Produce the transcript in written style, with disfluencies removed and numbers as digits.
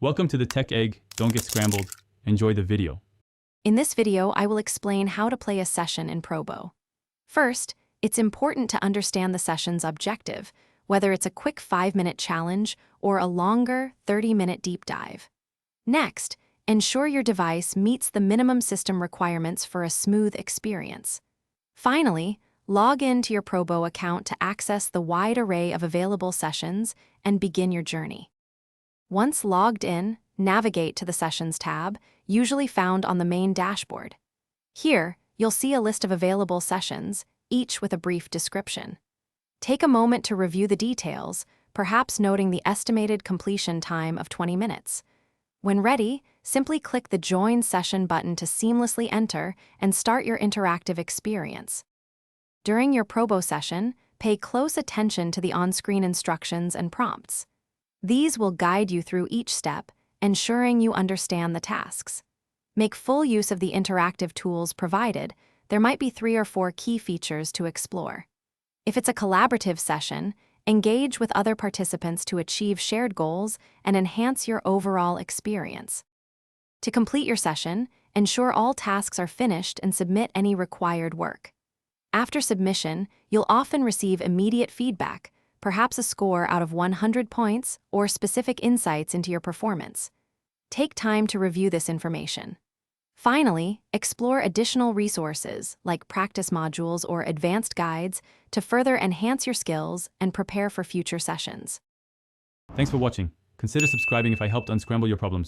Welcome to the Tech Egg. Don't get scrambled. Enjoy the video. In this video, I will explain how to play a session in Probo. First, it's important to understand the session's objective, whether it's a quick 5-minute challenge or a longer 30-minute deep dive. Next, ensure your device meets the minimum system requirements for a smooth experience. Finally, log in to your Probo account to access the wide array of available sessions and begin your journey. Once logged in, navigate to the Sessions tab, usually found on the main dashboard. Here, you'll see a list of available sessions, each with a brief description. Take a moment to review the details, perhaps noting the estimated completion time of 20 minutes. When ready, simply click the Join Session button to seamlessly enter and start your interactive experience. During your Probo session, pay close attention to the on-screen instructions and prompts. These will guide you through each step, ensuring you understand the tasks. Make full use of the interactive tools provided. There might be 3 or 4 key features to explore. If it's a collaborative session, engage with other participants to achieve shared goals and enhance your overall experience. To complete your session, ensure all tasks are finished and submit any required work. After submission, you'll often receive immediate feedback, perhaps a score out of 100 points or specific insights into your performance. Take time to review this information. Finally, explore additional resources like practice modules or advanced guides to further enhance your skills and prepare for future sessions. Thanks for watching. Consider subscribing if I helped unscramble your problems.